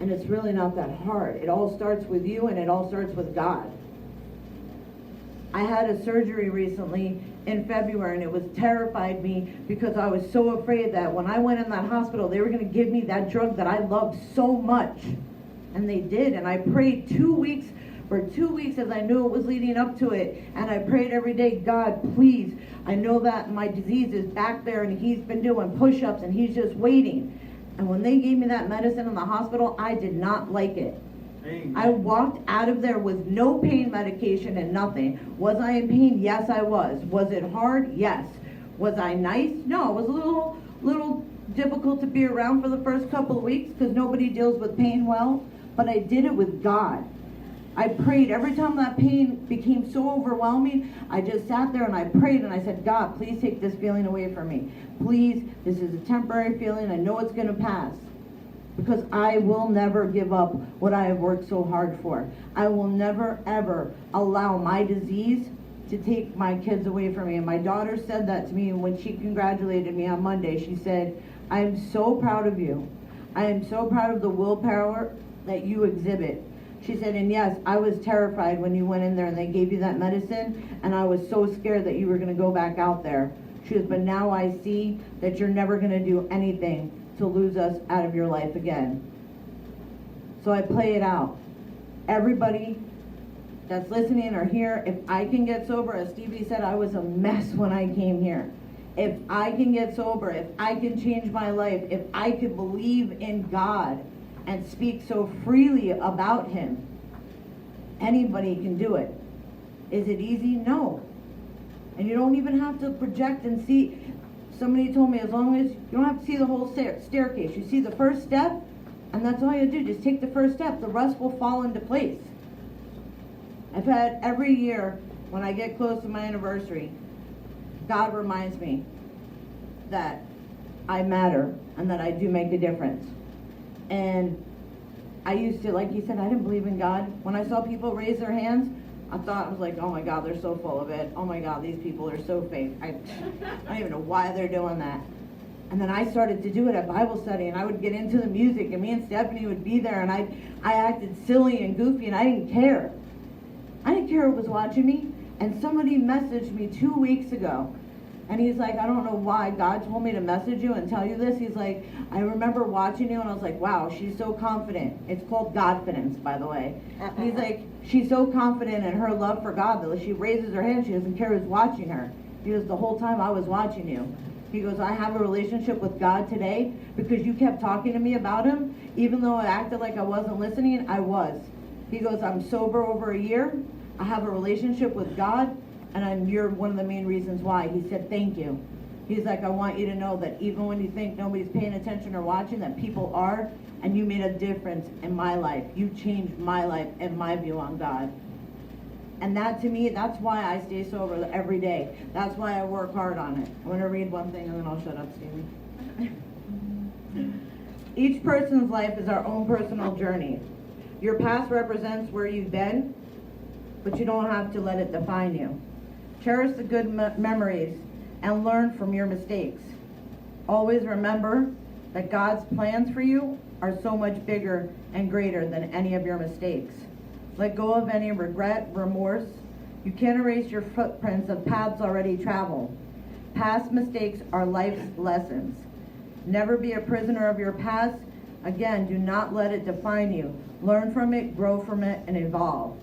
And it's really not that hard. It all starts with you, and it all starts with God. I had a surgery recently in February, and it was terrified me because I was so afraid that when I went in that hospital, they were going to give me that drug that I loved so much. And they did. And I prayed 2 weeks, for 2 weeks as I knew it was leading up to it. And I prayed every day, God, please, I know that my disease is back there, and he's been doing push-ups, and he's just waiting. And when they gave me that medicine in the hospital, I did not like it. Amen. I walked out of there with no pain medication and nothing. Was I in pain? Yes, I was. Was it hard? Yes. Was I nice? No, it was a little difficult to be around for the first couple of weeks because nobody deals with pain well. But I did it with God. I prayed. Every time that pain became so overwhelming, I just sat there and I prayed and I said, God, please take this feeling away from me. Please, this is a temporary feeling. I know it's going to pass. Because I will never give up what I have worked so hard for. I will never, ever allow my disease to take my kids away from me. And my daughter said that to me when she congratulated me on Monday. She said, I am so proud of you. I am so proud of the willpower that you exhibit. She said, and yes, I was terrified when you went in there and they gave you that medicine, and I was so scared that you were going to go back out there. She goes, but now I see that you're never going to do anything to lose us out of your life again. So I play it out. Everybody that's listening or here, if I can get sober, as Stevie said, I was a mess when I came here. If I can get sober, if I can change my life, if I could believe in God and speak so freely about him, anybody can do it. Is it easy? No. And you don't even have to project and see. Somebody told me as long as you don't have to see the whole staircase, you see the first step, and that's all you do. Just take the first step. The rest will fall into place. I've had every year when I get close to my anniversary, God reminds me that I matter and that I do make a difference. And I used to, like you said, I didn't believe in God. When I saw people raise their hands, I was like, oh my God, they're so full of it. Oh my God, these people are so fake. I don't even know why they're doing that. And then I started to do it at Bible study, and I would get into the music, and me and Stephanie would be there, and I acted silly and goofy, and I didn't care. I didn't care who was watching me. And somebody messaged me 2 weeks ago, and he's like, I don't know why God told me to message you and tell you this. He's like, I remember watching you, and I was like, wow, she's so confident. It's called Godfidence, by the way. He's like, she's so confident in her love for God that she raises her hand, she doesn't care who's watching her. He goes, the whole time I was watching you. He goes, I have a relationship with God today because you kept talking to me about him. Even though I acted like I wasn't listening, I was. He goes, I'm sober over a year. I have a relationship with God. you're one of the main reasons why. He said, thank you. He's like, I want you to know that even when you think nobody's paying attention or watching, that people are, and you made a difference in my life. You changed my life and my view on God. And that, to me, that's why I stay sober every day. That's why I work hard on it. I'm going to read one thing and then I'll shut up, Stevie. Each person's life is our own personal journey. Your past represents where you've been, but you don't have to let it define you. Cherish the good memories and learn from your mistakes. Always remember that God's plans for you are so much bigger and greater than any of your mistakes. Let go of any regret, remorse. You can't erase your footprints of paths already traveled. Past mistakes are life's lessons. Never be a prisoner of your past. Again, do not let it define you. Learn from it, grow from it, and evolve.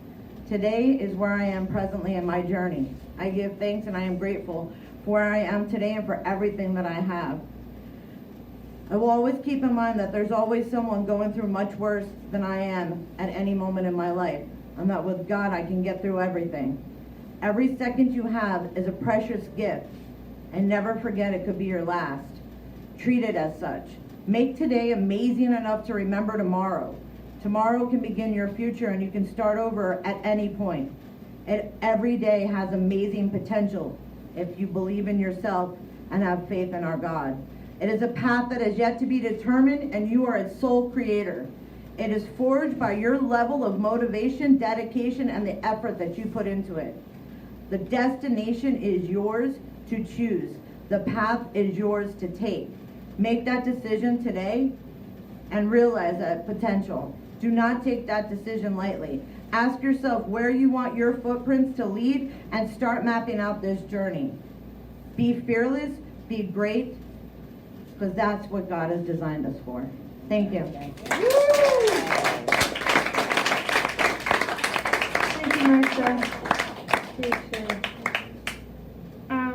Today is where I am presently in my journey. I give thanks and I am grateful for where I am today and for everything that I have. I will always keep in mind that there's always someone going through much worse than I am at any moment in my life, and that with God I can get through everything. Every second you have is a precious gift, and never forget it could be your last. Treat it as such. Make today amazing enough to remember tomorrow. Tomorrow can begin your future, and you can start over at any point. Every day has amazing potential if you believe in yourself and have faith in our God. It is a path that is yet to be determined, and you are its sole creator. It is forged by your level of motivation, dedication, and the effort that you put into it. The destination is yours to choose. The path is yours to take. Make that decision today and realize that potential. Do not take that decision lightly. Ask yourself where you want your footprints to lead and start mapping out this journey. Be fearless, be great, because that's what God has designed us for. Thank you. Thank you, Marcia. Appreciate it.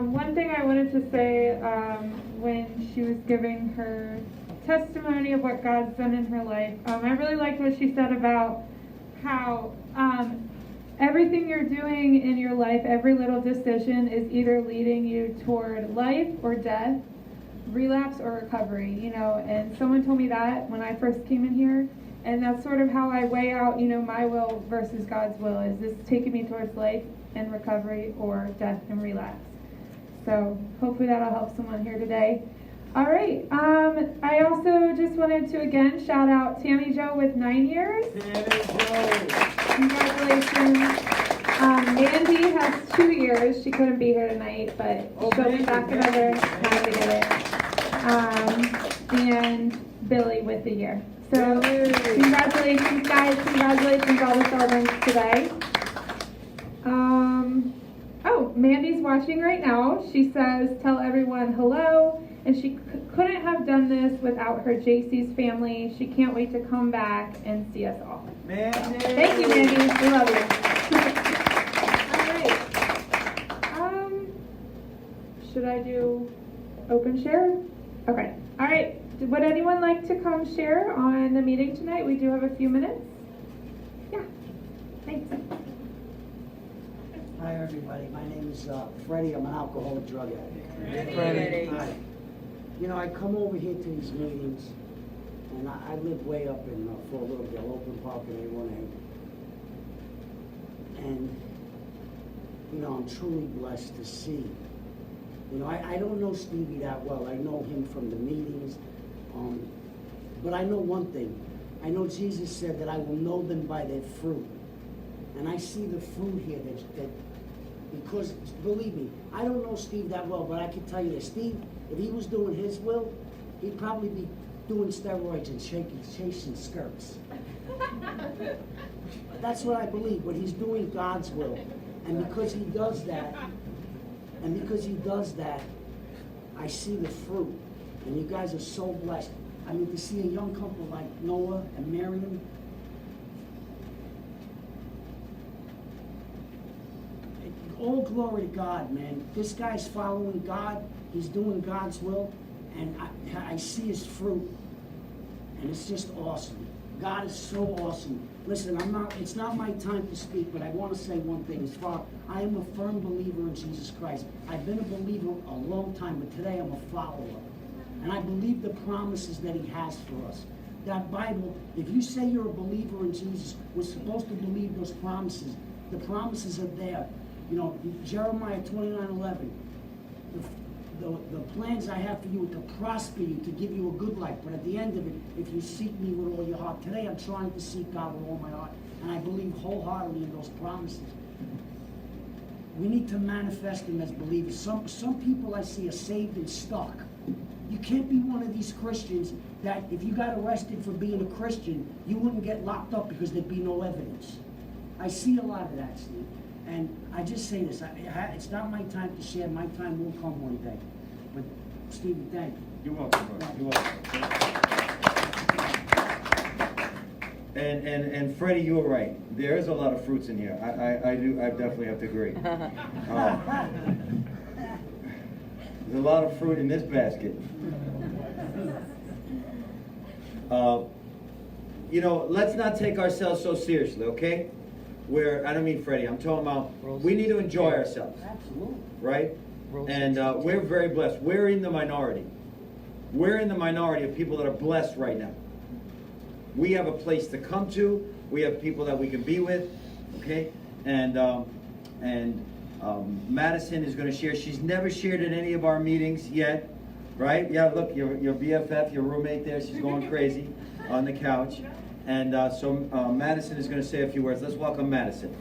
One thing I wanted to say when she was giving her testimony of what God's done in her life, I really liked what she said about how everything you're doing in your life, every little decision is either leading you toward life or death, relapse or recovery, and someone told me that when I first came in here, and that's sort of how I weigh out, my will versus God's will. Is this taking me towards life and recovery or death and relapse? So hopefully that'll help someone here today. All right, I also just wanted to again shout out Tammy Jo with 9 years. Congratulations. Mandy has 2 years. She couldn't be here tonight, but she'll be back another time to get it. And Billy with a year. So congratulations, guys. Congratulations all the celebrants today. Oh, Mandy's watching right now. She says, tell everyone hello. And she couldn't have done this without her JC's family. She can't wait to come back and see us all. Mandy! Thank you, Mandy. We love you. All right. Should I do open share? Okay. All right. Would anyone like to come share on the meeting tonight? We do have a few minutes. Yeah. Thanks. Hi, everybody. My name is Freddie. I'm an alcoholic drug addict. Freddie. Hi. I come over here to these meetings, and I live way up in Fort Lauderdale, Oakland Park, in A1A. And, I'm truly blessed to see. I don't know Stevie that well. I know him from the meetings. But I know one thing. I know Jesus said that I will know them by their fruit. And I see the fruit here that because, believe me, I don't know Steve that well, but I can tell you this. Steve, if he was doing his will, he'd probably be doing steroids and chasing skirts. That's what I believe, but he's doing God's will. And because he does that, I see the fruit. And you guys are so blessed. I mean, to see a young couple like Noah and Miriam, all glory to God, man. This guy's following God. He's doing God's will. And I see his fruit. And it's just awesome. God is so awesome. Listen, it's not my time to speak, but I want to say one thing. I am a firm believer in Jesus Christ. I've been a believer a long time, but today I'm a follower. And I believe the promises that he has for us. That Bible, if you say you're a believer in Jesus, we're supposed to believe those promises. The promises are there. You know, Jeremiah 29:11. The plans I have for you are to prosper you, to give you a good life. But at the end of it, if you seek me with all your heart. Today I'm trying to seek God with all my heart. And I believe wholeheartedly in those promises. We need to manifest them as believers. Some people I see are saved and stuck. You can't be one of these Christians that if you got arrested for being a Christian, you wouldn't get locked up because there'd be no evidence. I see a lot of that, Steve. And I just say this, it's not my time to share, my time will come one day. But Steve, thank you. You're welcome, brother. You're welcome. And Freddie, you were right. There is a lot of fruits in here. I definitely have to agree. There's a lot of fruit in this basket. You know, let's not take ourselves so seriously, okay? I don't mean Freddie, I'm talking about, we need to enjoy ourselves. Absolutely. Right? And we're very blessed. We're in the minority. We're in the minority of people that are blessed right now. We have a place to come to. We have people that we can be with, okay? And Madison is going to share. She's never shared at any of our meetings yet, right? Yeah, look, your BFF, your roommate there, she's going crazy on the couch. And so Madison is going to say a few words. Let's welcome Madison.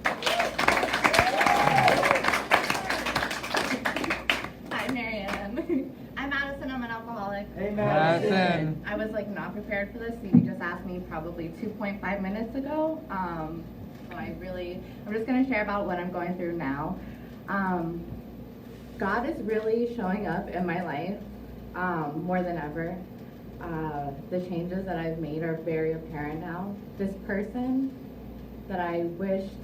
Hi, Marianne. I'm Madison. I'm an alcoholic. Hey, Madison. I was like not prepared for this. Stevie just asked me probably 2.5 minutes ago. So I'm just going to share about what I'm going through now. God is really showing up in my life more than ever. The changes that I've made are very apparent now. This person that I wished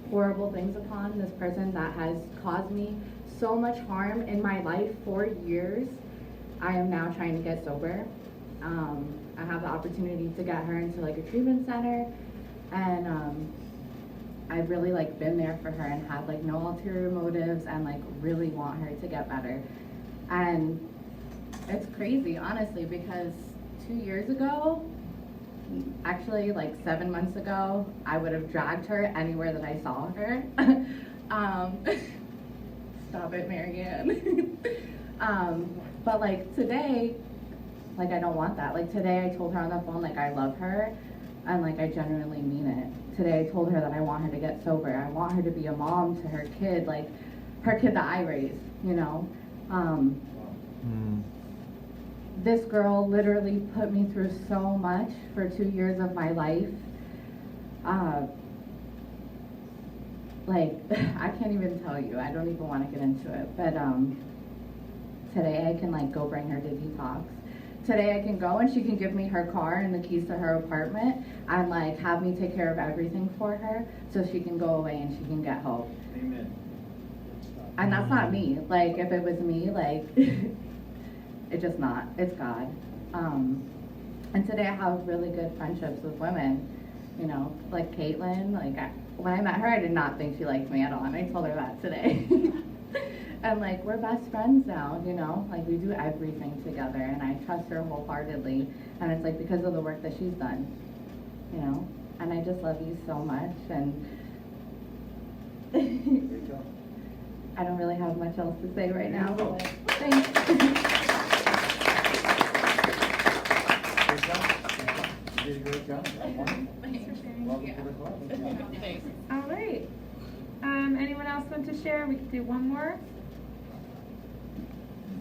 horrible things upon, this person that has caused me so much harm in my life for years, I am now trying to get sober. I have the opportunity to get her into like a treatment center, and I've really like been there for her and had like no ulterior motives and like really want her to get better. And it's crazy, honestly, because 2 years ago, actually like 7 months ago, I would have dragged her anywhere that I saw her. Stop it, Marianne. But like today, like I don't want that. Like today I told her on the phone like I love her and like I genuinely mean it. Today I told her that I want her to get sober. I want her to be a mom to her kid, like her kid that I raised, you know. This girl literally put me through so much for 2 years of my life. Like, I can't even tell you. I don't even want to get into it. But today I can like go bring her to detox. Today I can go and she can give me her car and the keys to her apartment and like have me take care of everything for her so she can go away and she can get help. Amen. And that's not me. Like, if it was me, like, it's just not. It's God. And today I have really good friendships with women, you know, like Caitlin. Like, when I met her, I did not think she liked me at all, and I told her that today. And, like, we're best friends now, you know? Like, we do everything together, and I trust her wholeheartedly. And it's, like, because of the work that she's done, you know? And I just love you so much, and I don't really have much else to say right now, but thanks. You did a great job. Welcome to the club. All right. Anyone else want to share? We could do one more.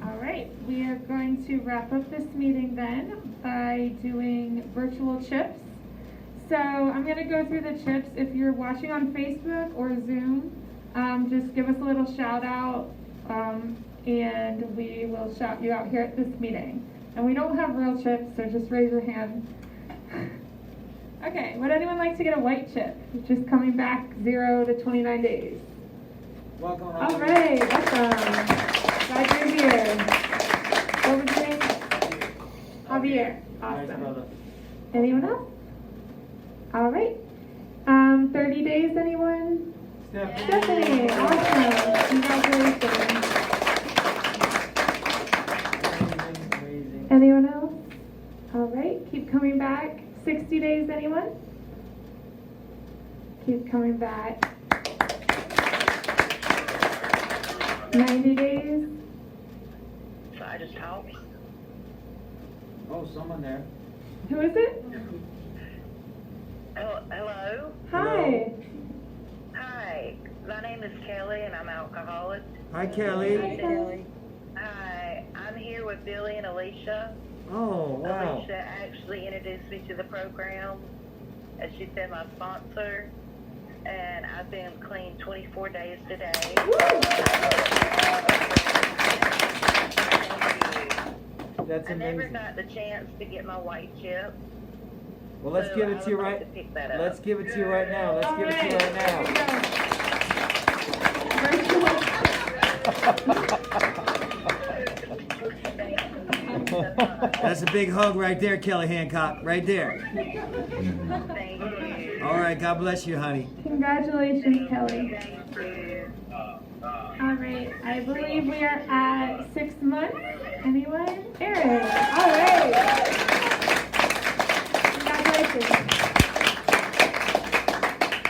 All right. We are going to wrap up this meeting then by doing virtual chips. So I'm going to go through the chips. If you're watching on Facebook or Zoom, just give us a little shout out, and we will shout you out here at this meeting. And we don't have real chips, so just raise your hand. Okay, would anyone like to get a white chip? It's just coming back 0 to 29 days. Welcome. All right, awesome. Glad you're here. What was your name? Javier. Awesome. Nice, brother. Anyone else? All right. 30 days, anyone? Stephanie, awesome. Congratulations. Anyone else? All right, keep coming back. 60 days, anyone? Keep coming back. 90 days? Side is house. Oh, someone there. Who is it? Hello. Hi. Hi. My name is Kelly, and I'm alcoholic. Hi, Kelly. Hi, Kelly. Hi. I'm here with Billy and Alicia. Oh, wow. Alicia actually introduced me to the program, and she's been my sponsor. And I've been clean 24 days today. That's I never amazing. got the chance to get my white chip. Well, let's So give I it to you would like right. to pick that up. Let's give it to you right now. Let's All give it to you right now. That's a big hug right there, Kelly Hancock. Right there. Thank you. All right. God bless you, honey. Congratulations, Kelly. Thank you. All right, I believe we are at 6 months. Anyone? Aaron. All right. Congratulations.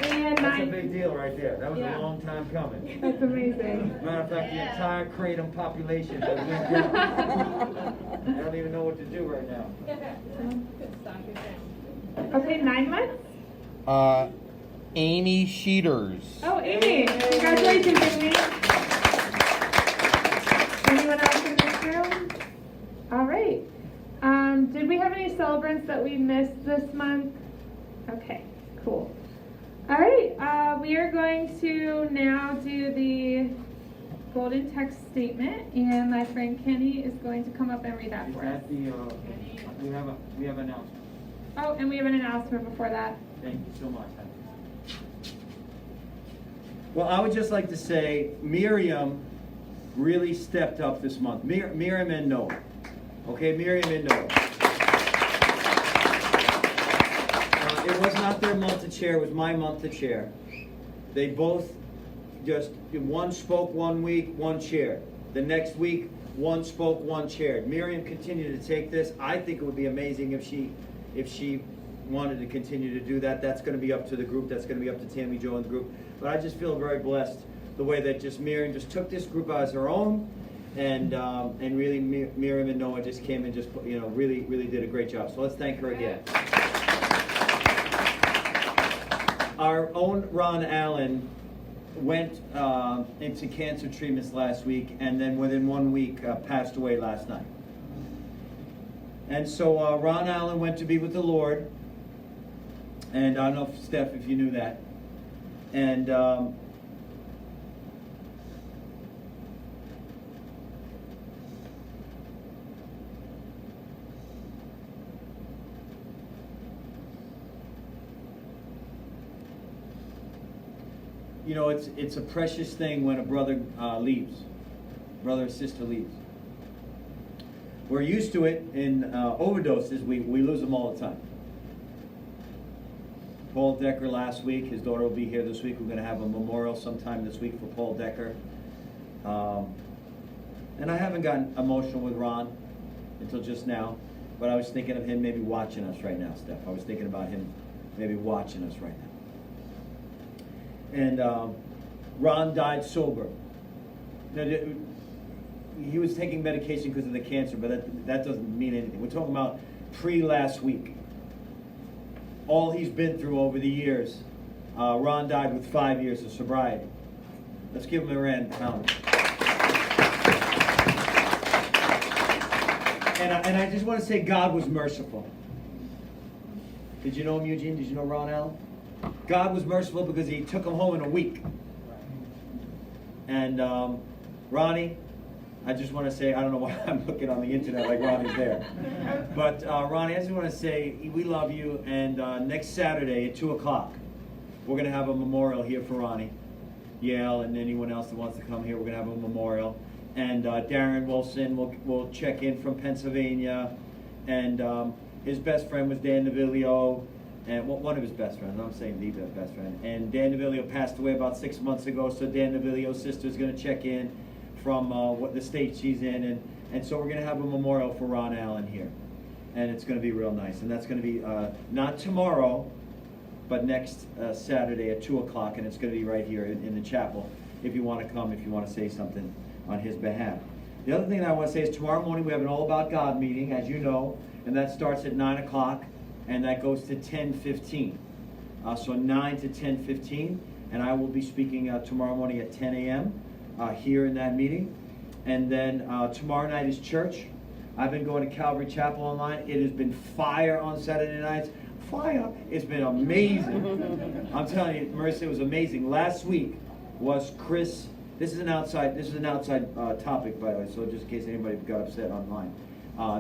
And That's a 9. big deal right there. That was Yeah. a long time coming. That's amazing. Matter of fact, the entire Kratom population has went down. I don't even know what to do right now. Okay, 9 months? Amy Sheeters. Oh, Amy. Congratulations, Amy. Anyone else in this room? All right. Did we have any celebrants that we missed this month? Okay, cool. All right, we are going to now do the golden text statement, and my friend Kenny is going to come up and read that Is for us. that the, we have announcement. Oh, and we have an announcement before that. Thank you so much. Well, I would just like to say Miriam really stepped up this month. Miriam and Noah. Okay, Miriam and Noah. It was not their month to chair, it was my month to chair. They both just, one spoke one week, one chaired. The next week, one spoke, one chaired. Miriam continued to take this. I think it would be amazing if she wanted to continue to do that. That's going to be up to the group. That's going to be up to Tammy Jo and the group. But I just feel very blessed the way that just Miriam just took this group as her own, and really Miriam and Noah just came and just really did a great job. So let's thank her again. Our own Ron Allen went into cancer treatments last week, and then within 1 week passed away last night. And so Ron Allen went to be with the Lord, and I don't know, Steph, if you knew that. And you know, it's a precious thing when a brother leaves, brother or sister leaves. We're used to it in overdoses. We lose them all the time. Paul Decker last week, his daughter will be here this week. We're going to have a memorial sometime this week for Paul Decker. And I haven't gotten emotional with Ron until just now, but I was thinking of him maybe watching us right now, Steph. I was thinking about him maybe watching us right now. And Ron died sober. Now, he was taking medication because of the cancer, but that doesn't mean anything. We're talking about pre-last week. All he's been through over the years. Ron died with 5 years of sobriety. Let's give him a round. And I just want to say God was merciful. Did you know him, Eugene? Did you know Ron Allen? God was merciful because he took him home in a week. And Ronnie, I just want to say, I don't know why I'm looking on the internet like Ronnie's there. But Ronnie, I just want to say we love you. And next Saturday at 2 o'clock, we're going to have a memorial here for Ronnie. Yale and anyone else that wants to come here, we're going to have a memorial. And Darren Wilson will check in from Pennsylvania. And his best friend was Dan Navilio. and one of his best friends. I'm saying the best friend. And Dan Navilio passed away about 6 months ago, so Dan Navilio's sister is going to check in from what the state she's in, and so we're going to have a memorial for Ron Allen here, and it's going to be real nice. And that's going to be not tomorrow, but next Saturday at 2 o'clock, and it's going to be right here in the chapel. If you want to come, if you want to say something on his behalf. The other thing that I want to say is tomorrow morning we have an All About God meeting, as you know, and that starts at 9 o'clock, and that goes to 10:15. So 9 to 10:15, and I will be speaking tomorrow morning at 10 a.m. Here in that meeting. And then tomorrow night is church. I've been going to Calvary Chapel online. It has been fire on Saturday nights. Fire! It's been amazing. I'm telling you, Marissa, it was amazing. Last week was Chris. This is an outside topic, by the way, so just in case anybody got upset online.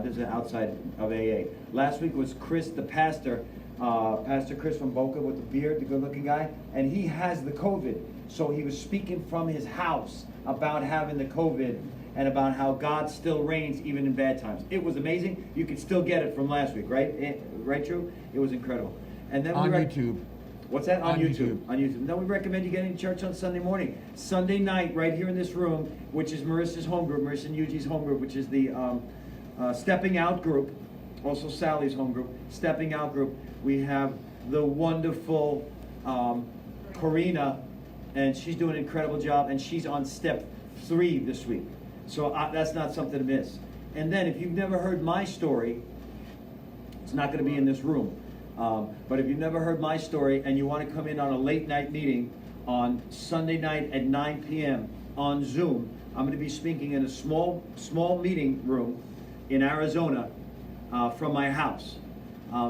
This is outside of AA. Last week was Chris, the pastor, Pastor Chris from Boca with the beard, the good-looking guy, and he has the COVID. So he was speaking from his house about having the COVID and about how God still reigns even in bad times. It was amazing. You could still get it from last week, right? Right, Drew? It was incredible. And then On YouTube. What's that? On YouTube. YouTube. On YouTube. Then we recommend you getting to church on Sunday morning. Sunday night, right here in this room, which is Marissa's home group, Marissa and Yuji's home group, which is the Stepping Out group, also Sally's home group, Stepping Out group. We have the wonderful Corina, and she's doing an incredible job, and she's on step 3 this week. So that's not something to miss. And then if you've never heard my story, it's not going to be in this room. But if you've never heard my story and you want to come in on a late night meeting on Sunday night at 9 p.m. on Zoom, I'm going to be speaking in a small meeting room in Arizona from my house.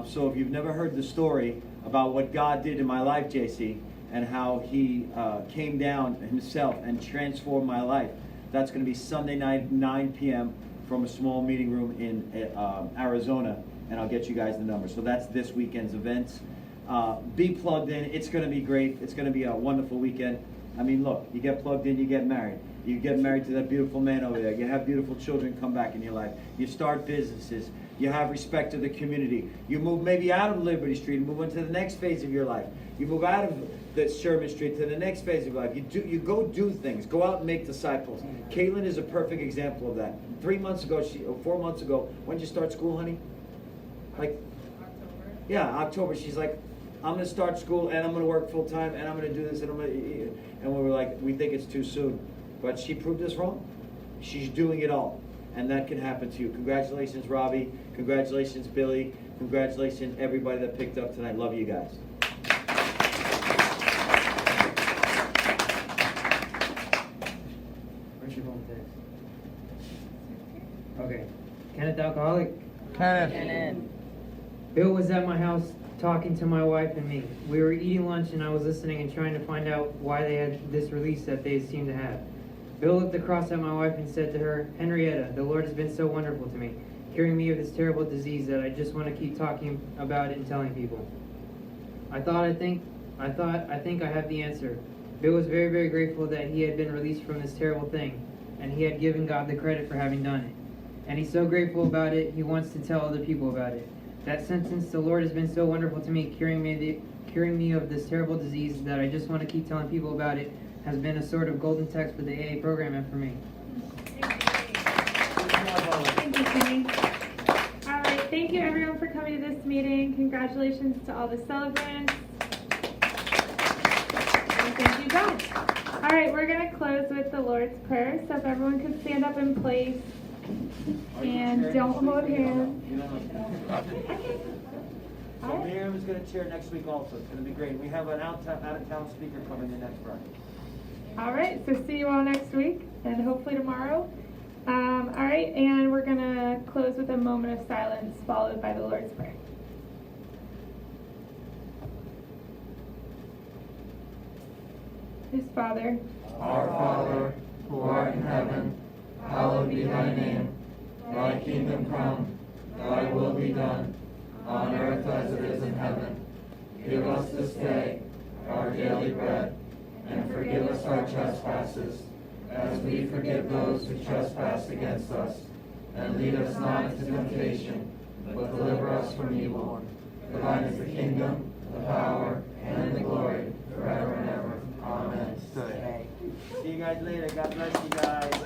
So if you've never heard the story about what God did in my life, JC, and how he came down himself and transformed my life, that's going to be Sunday night, 9 p.m. from a small meeting room in Arizona, and I'll get you guys the number. So that's this weekend's events. Be plugged in. It's going to be great. It's going to be a wonderful weekend. I mean, look, you get plugged in, you get married. You get married to that beautiful man over there. You have beautiful children come back in your life. You start businesses. You have respect to the community. You move maybe out of Liberty Street and move into the next phase of your life. You move out of the Sherman Street to the next phase of your life. You go do things. Go out and make disciples. Caitlin is a perfect example of that. 3 months ago, 4 months ago, when did you start school, honey? Like, yeah, October. She's like, I'm going to start school and I'm going to work full time and I'm going to do this and and we were like, we think it's too soon. But she proved us wrong. She's doing it all. And that can happen to you. Congratulations, Robbie. Congratulations, Billy. Congratulations, everybody that picked up tonight. Love you guys. Where's your home text? Okay. Kenneth Alcoholic? Kenneth. Bill was at my house talking to my wife and me. We were eating lunch and I was listening and trying to find out why they had this release that they seem to have. Bill looked across at my wife and said to her, Henrietta, the Lord has been so wonderful to me, curing me of this terrible disease that I just want to keep talking about it and telling people. I think I have the answer. Bill was very, very grateful that he had been released from this terrible thing, and he had given God the credit for having done it. And he's so grateful about it, he wants to tell other people about it. That sentence, the Lord has been so wonderful to me, curing me of this terrible disease that I just want to keep telling people about it, has been a sort of golden text for the AA program and for me. Thank you, Kenny. All right, thank you everyone for coming to this meeting. Congratulations to all the celebrants. And thank you, God. All right, we're going to close with the Lord's Prayer. So if everyone could stand up in place and don't hold hands. So Miriam is going to chair next week also. It's going to be great. We have an out-of-town speaker coming in next Friday. All right, so see you all next week and hopefully tomorrow. All right, and we're going to close with a moment of silence followed by the Lord's Prayer. His Father. Our Father, who art in heaven, hallowed be thy name. Thy kingdom come, thy will be done, on earth as it is in heaven. Give us this day our daily bread, and forgive us our trespasses, as we forgive those who trespass against us. And lead us not into temptation, but deliver us from evil. For thine is the kingdom, the power, and the glory, forever and ever. Amen. See you guys later. God bless you guys.